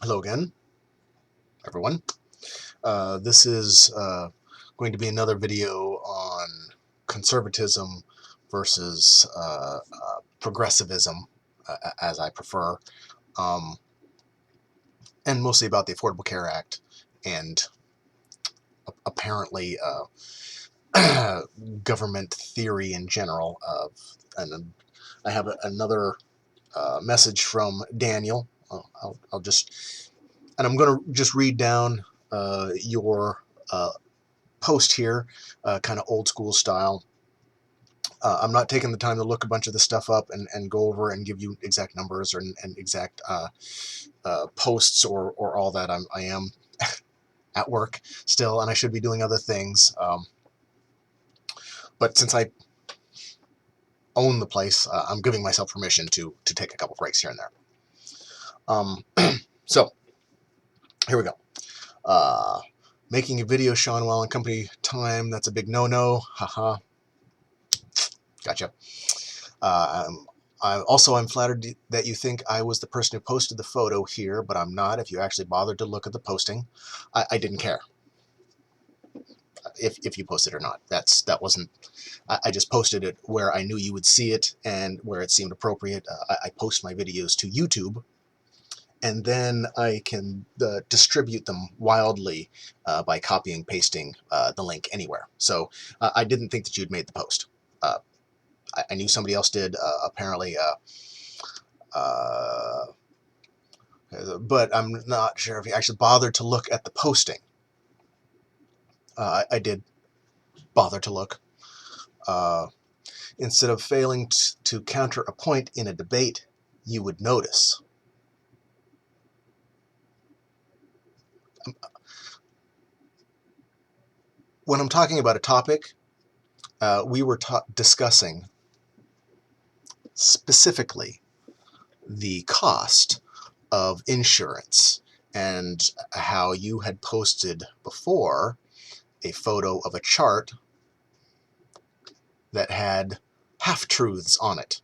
Hello again, everyone. This is going to be another video on conservatism versus progressivism, as I prefer, um, and mostly about the Affordable Care Act and apparently government theory in general. And I have another message from Daniel. I'll just, and I'm going to just read down your post here, kind of old school style. I'm not taking the time to look a bunch of this stuff up and go over and give you exact numbers and exact posts or all that. I am at work still, and I should be doing other things. But since I own the place, I'm giving myself permission to take a couple breaks here and there. So here we go. Making a video, Shawn, while on company time, that's a big no-no. Haha. Gotcha. I'm flattered that you think I was the person who posted the photo here, but I'm not. If you actually bothered to look at the posting, I didn't care if you posted or not. That wasn't. I just posted it where I knew you would see it and where it seemed appropriate. I post my videos to YouTube, and then I can distribute them wildly by copying, pasting the link anywhere. So I didn't think that you'd made the post. I knew somebody else did, apparently, but I'm not sure if you actually bothered to look at the posting. I did bother to look. Instead of failing to counter a point in a debate, you would notice. When I'm talking about a topic, we were discussing specifically the cost of insurance and how you had posted before a photo of a chart that had half-truths on it.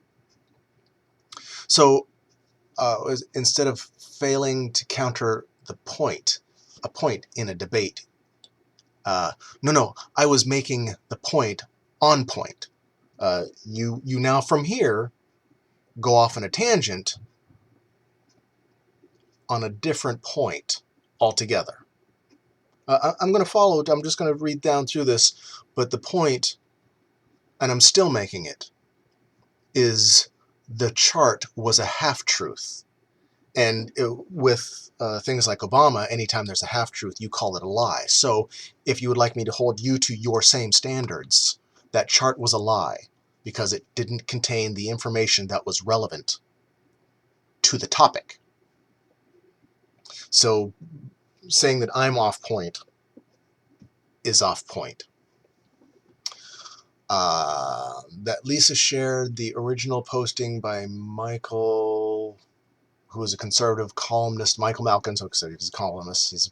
So instead of failing to counter a point in a debate, no, I was making the point on point. You now from here go off on a tangent on a different point altogether. I'm going to follow. I'm just going to read down through this, but the point, and I'm still making it, is the chart was a half-truth. And with things like Obama, anytime there's a half-truth, you call it a lie. So if you would like me to hold you to your same standards, that chart was a lie because it didn't contain the information that was relevant to the topic. So saying that I'm off point is off point. That Lisa shared the original posting by Michael, who is a conservative columnist, Michelle Malkin, so he's a columnist. He's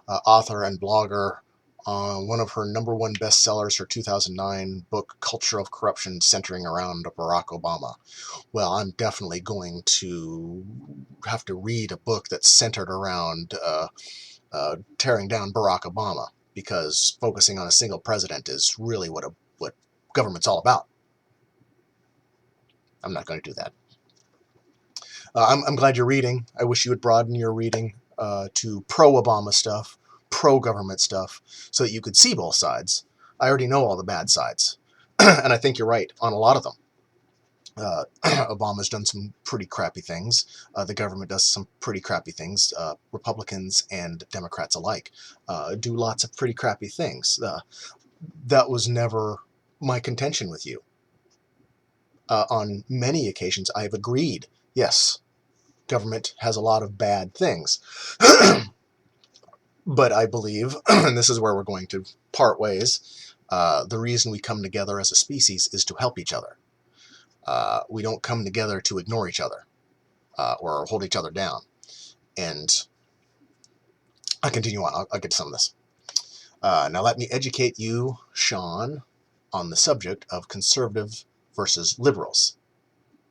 an author and blogger. One of her #1 bestsellers, her 2009 book, Culture of Corruption, centering around Barack Obama. Well, I'm definitely going to have to read a book that's centered around tearing down Barack Obama, because focusing on a single president is really what government's all about. I'm not going to do that. I'm glad you're reading. I wish you would broaden your reading to pro-Obama stuff, pro-government stuff, so that you could see both sides. I already know all the bad sides, and I think you're right on a lot of them. Obama's done some pretty crappy things. The government does some pretty crappy things. Republicans and Democrats alike do lots of pretty crappy things. That was never my contention with you. On many occasions, I've agreed, yes, government has a lot of bad things. But I believe, and this is where we're going to part ways, the reason we come together as a species is to help each other. We don't come together to ignore each other or hold each other down. And I'll continue on. I'll get to some of this. Now let me educate you, Shawn, on the subject of conservative versus liberals.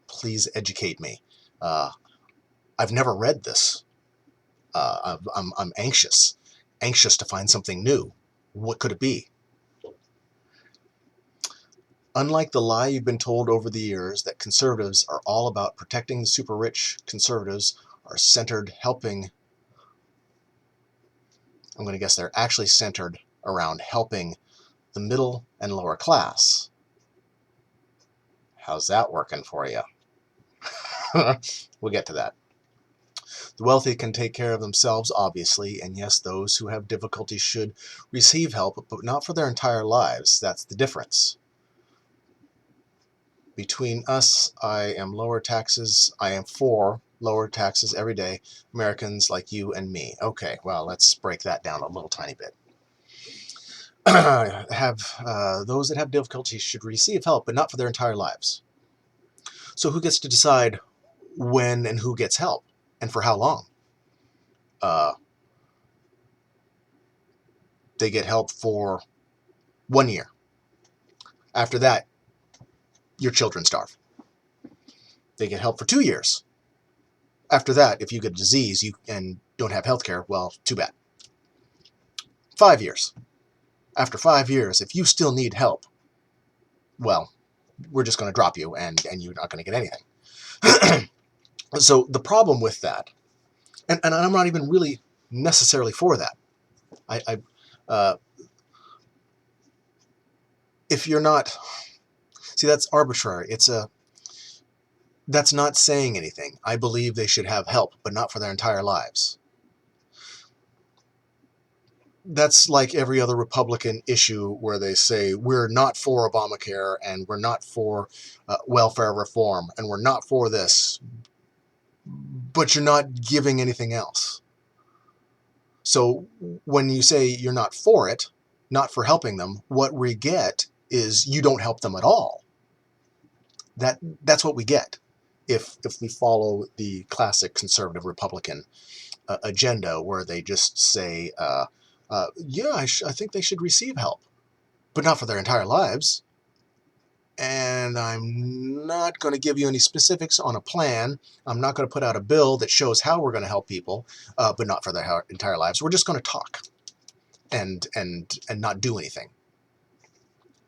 Please educate me. I've never read this. I'm anxious to find something new. What could it be? Unlike the lie you've been told over the years that conservatives are all about protecting the super rich, conservatives are centered helping. I'm going to guess they're actually centered around helping the middle and lower class. How's that working for you? We'll get to that. The wealthy can take care of themselves, obviously, and yes, those who have difficulties should receive help, but not for their entire lives. That's the difference. Between us, I am for lower taxes every day, Americans like you and me. Okay, well, let's break that down a little tiny bit. Those that have difficulties should receive help, but not for their entire lives. So who gets to decide when and who gets help, and for how long? They get help for 1 year. After that, your children starve. They get help for 2 years. After that, if you get a disease and don't have health care, well, too bad. 5 years. After 5 years, if you still need help, well, we're just going to drop you and you're not going to get anything. So the problem with that, and I'm not even really necessarily for that. If you're not, see, that's arbitrary. That's not saying anything. I believe they should have help, but not for their entire lives. That's like every other Republican issue where they say we're not for Obamacare and we're not for welfare reform and we're not for this, but you're not giving anything else. So when you say you're not for it, not for helping them, what we get is you don't help them at all. That's what we get if we follow the classic conservative Republican agenda where they just say, yeah, I think they should receive help, but not for their entire lives. And I'm not going to give you any specifics on a plan. I'm not going to put out a bill that shows how we're going to help people, but not for their entire lives. We're just going to talk and not do anything.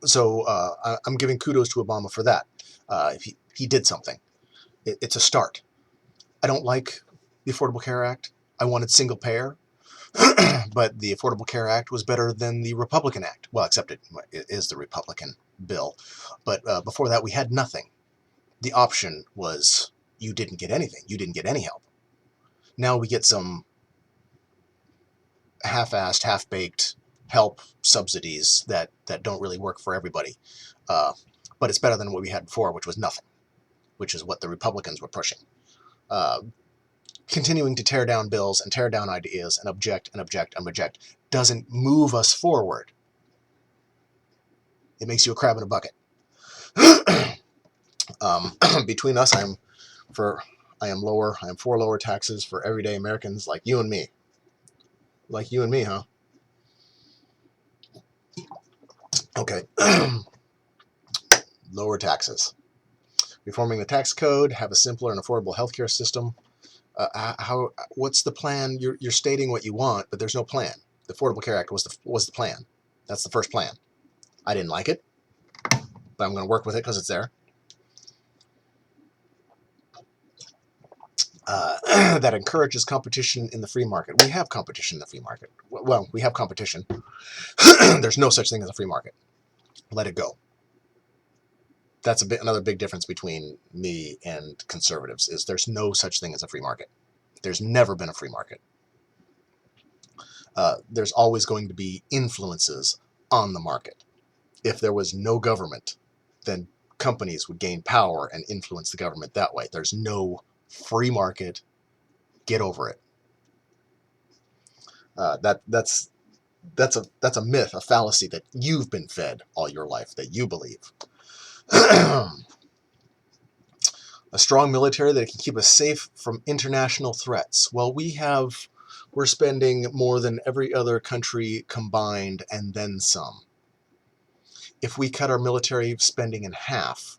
So I'm giving kudos to Obama for that. He did something. It's a start. I don't like the Affordable Care Act. I wanted single payer. But the Affordable Care Act was better than the Republican Act. Well, except it is the Republican bill. But before that, we had nothing. The option was you didn't get anything. You didn't get any help. Now we get some half-assed, half-baked help subsidies that don't really work for everybody. But it's better than what we had before, which was nothing, which is what the Republicans were pushing. Continuing to tear down bills and tear down ideas and object doesn't move us forward. It makes you a crab in a bucket. Between us, I am for lower taxes for everyday Americans like you and me. Like you and me, huh? Okay. Lower taxes. Reforming the tax code, have a simpler and affordable healthcare system. What's the plan? You're stating what you want, but there's no plan. The Affordable Care Act was the plan. That's the first plan. I didn't like it, but I'm going to work with it because it's there. That encourages competition in the free market. We have competition in the free market. Well, we have competition. There's no such thing as a free market. Let it go. That's another big difference between me and conservatives is there's no such thing as a free market. There's never been a free market. There's always going to be influences on the market. If there was no government, then companies would gain power and influence the government that way. There's no free market. Get over it. That's a myth, a fallacy that you've been fed all your life, that you believe. A strong military that can keep us safe from international threats. Well, we're spending more than every other country combined and then some. If we cut our military spending in half,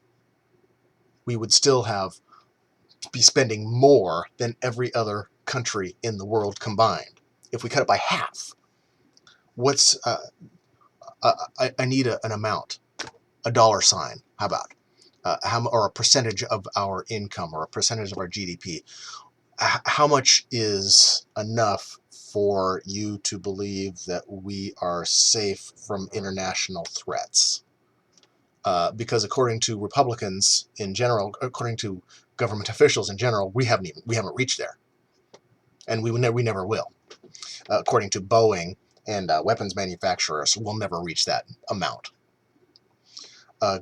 we would still be spending more than every other country in the world combined. If we cut it by half, what's I need an amount, a dollar sign. How about or a percentage of our income or a percentage of our GDP? How much is enough for you to believe that we are safe from international threats? Because according to Republicans in general, according to government officials in general, we haven't reached there, and we never will. According to Boeing and weapons manufacturers, we'll never reach that amount.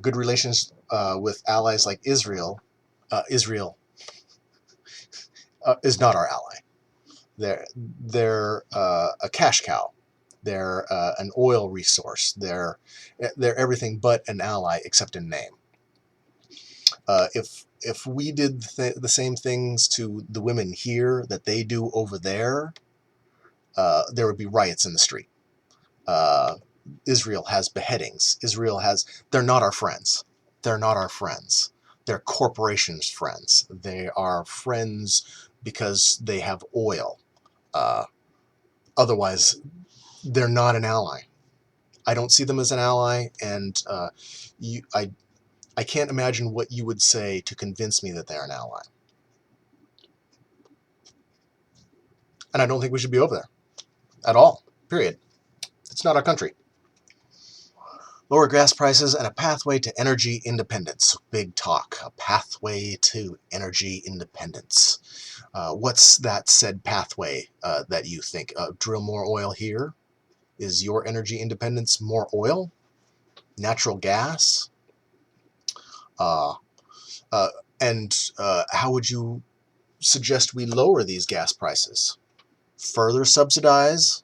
Good relations with allies like Israel. Israel is not our ally. They're a cash cow. They're an oil resource. They're everything but an ally, except in name. If we did the same things to the women here that they do over there, there would be riots in the street. Israel has beheadings. They're not our friends. They're not our friends. They're corporations' friends. They are friends because they have oil. Otherwise, they're not an ally. I don't see them as an ally, and I can't imagine what you would say to convince me that they're an ally. And I don't think we should be over there at all, period. It's not our country. Lower gas prices and a pathway to energy independence. Big talk. A pathway to energy independence. What's that said pathway that you think? Drill more oil here? Is your energy independence more oil? Natural gas? And how would you suggest we lower these gas prices? Further subsidize?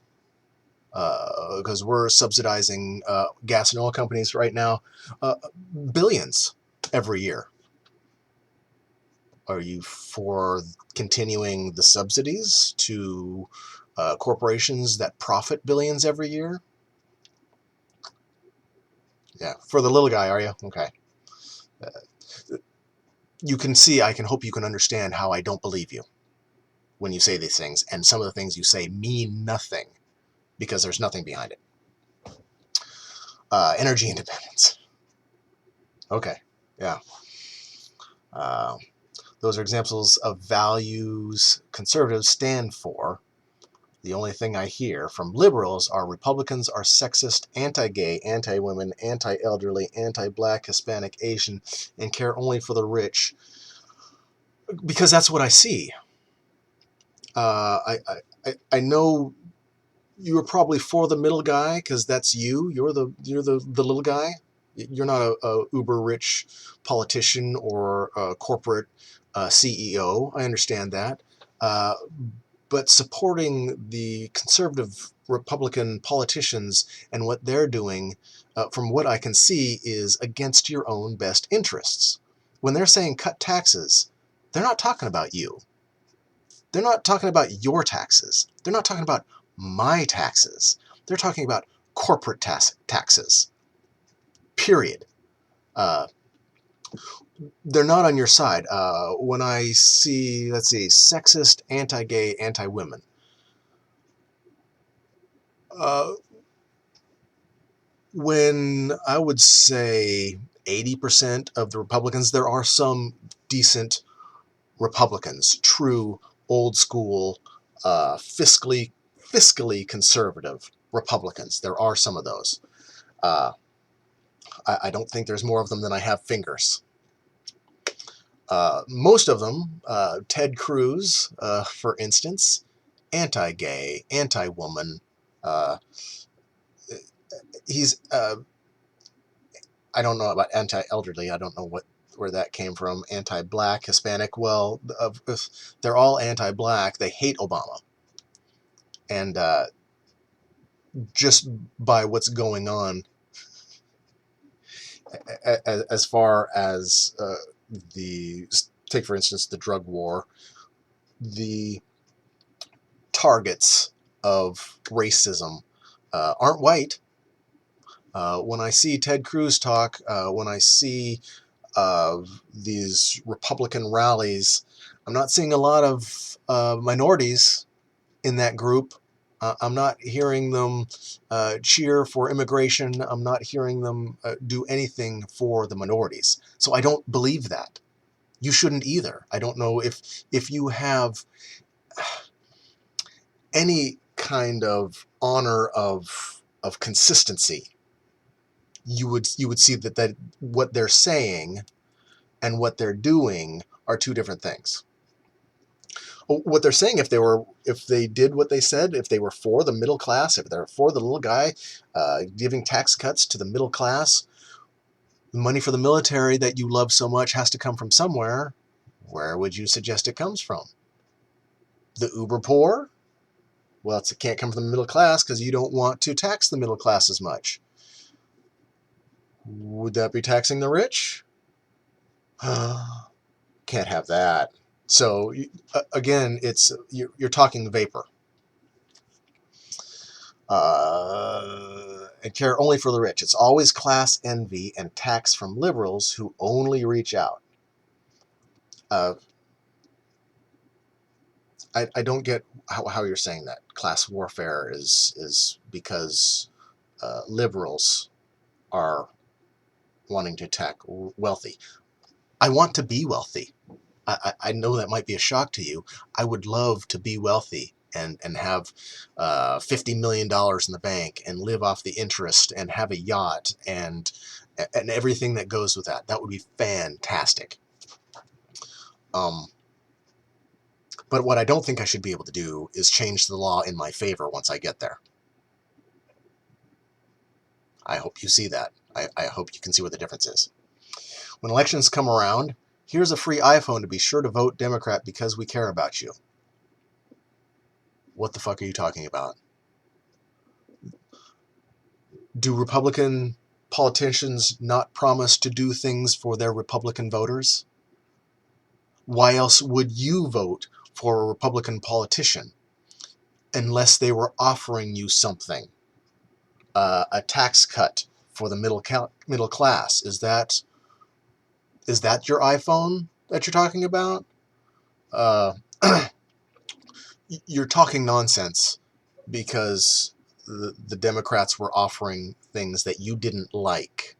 Because we're subsidizing gas and oil companies right now billions every year. Are you for continuing the subsidies to corporations that profit billions every year? Yeah, for the little guy, are you? Okay. You can see, I can hope you can understand how I don't believe you when you say these things, and some of the things you say mean nothing because there's nothing behind it. Energy independence. Okay, yeah. Those are examples of values conservatives stand for. The only thing I hear from liberals are Republicans are sexist, anti-gay, anti-women, anti-elderly, anti-black, Hispanic, Asian, and care only for the rich. Because that's what I see. I know you're probably for the middle guy because that's you. You're the little guy. You're not a uber rich politician or a corporate CEO. I understand that. But supporting the conservative Republican politicians and what they're doing, from what I can see, is against your own best interests. When they're saying cut taxes, they're not talking about you. They're not talking about your taxes. They're not talking about my taxes. They're talking about corporate taxes. Period. They're not on your side. When I see, let's see, sexist, anti-gay, anti-women, when I would say 80% of the Republicans, there are some decent Republicans, true old school, fiscally conservative Republicans. There are some of those. I don't think there's more of them than I have fingers. Most of them, Ted Cruz, for instance, anti-gay, anti-woman. He's, I don't know about anti-elderly. I don't know where that came from. Anti-black, Hispanic. Well, if they're all anti-black, they hate Obama. And just by what's going on, as far as take for instance the drug war, the targets of racism aren't white. When I see Ted Cruz talk, when I see these Republican rallies, I'm not seeing a lot of minorities in that group. I'm not hearing them cheer for immigration. I'm not hearing them do anything for the minorities. So I don't believe that. You shouldn't either. I don't know if you have any kind of honor of consistency, you would see that what they're saying and what they're doing are two different things. What they're saying, if they did what they said, if they were for the middle class, if they're for the little guy, giving tax cuts to the middle class, the money for the military that you love so much has to come from somewhere. Where would you suggest it comes from? The uber poor? Well, it can't come from the middle class because you don't want to tax the middle class as much. Would that be taxing the rich? Can't have that. So again, you're talking vapor. And care only for the rich. It's always class envy and tax from liberals who only reach out. I don't get how you're saying that. Class warfare is because liberals are wanting to attack wealthy. I want to be wealthy. I know that might be a shock to you. I would love to be wealthy and have $50 million in the bank and live off the interest and have a yacht and everything that goes with that. That would be fantastic. But what I don't think I should be able to do is change the law in my favor once I get there. I hope you see that. I hope you can see what the difference is. When elections come around, here's a free iPhone to be sure to vote Democrat because we care about you. What the fuck are you talking about? Do Republican politicians not promise to do things for their Republican voters? Why else would you vote for a Republican politician unless they were offering you something? A tax cut for the middle class. Is that your iPhone that you're talking about? Uh, you're talking nonsense because the Democrats were offering things that you didn't like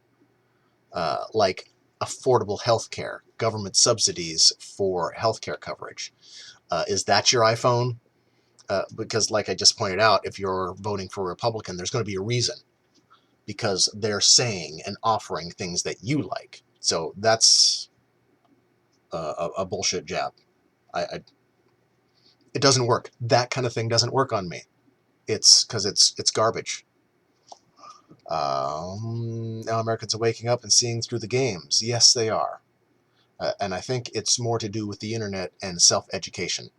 affordable health care, government subsidies for health care coverage. Is that your iPhone? Because like I just pointed out, if you're voting for a Republican, there's going to be a reason, because they're saying and offering things that you like. So that's a bullshit jab. It doesn't work. That kind of thing doesn't work on me. It's because it's garbage. Now Americans are waking up and seeing through the games. Yes, they are. And I think it's more to do with the internet and self-education.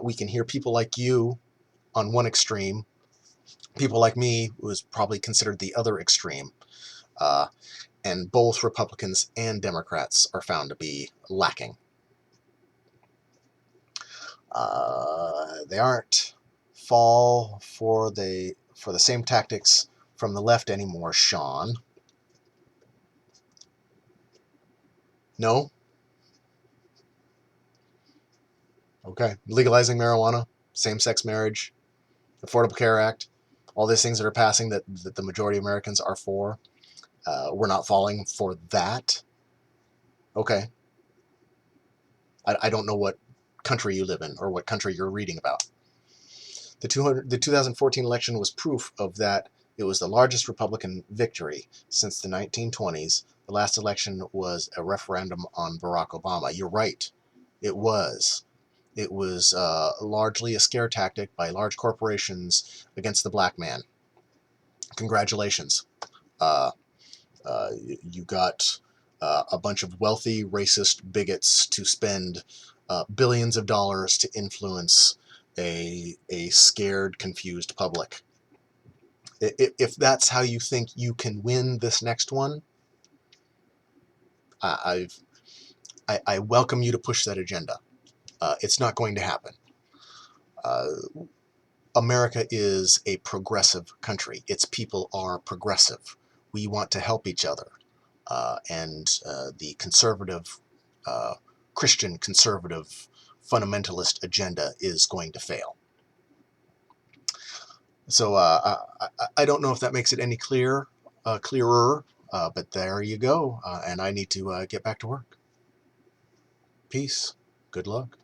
We can hear people like you on one extreme, people like me, who is probably considered the other extreme. And both Republicans and Democrats are found to be lacking. They aren't fall for the same tactics from the left anymore, Shawn. No? Okay. Legalizing marijuana, same-sex marriage, Affordable Care Act, all these things that are passing that the majority of Americans are for. We're not falling for that. Okay. I don't know what country you live in or what country you're reading about. The 2014 election was proof of that. It was the largest Republican victory since the 1920s. The last election was a referendum on Barack Obama. You're right. It was. It was largely a scare tactic by large corporations against the black man. Congratulations. You got a bunch of wealthy, racist bigots to spend billions of dollars to influence a scared, confused public. If that's how you think you can win this next one, I welcome you to push that agenda. It's not going to happen. America is a progressive country. Its people are progressive. We want to help each other. And the conservative, Christian conservative fundamentalist agenda is going to fail. So I don't know if that makes it any clearer, but there you go. And I need to get back to work. Peace. Good luck.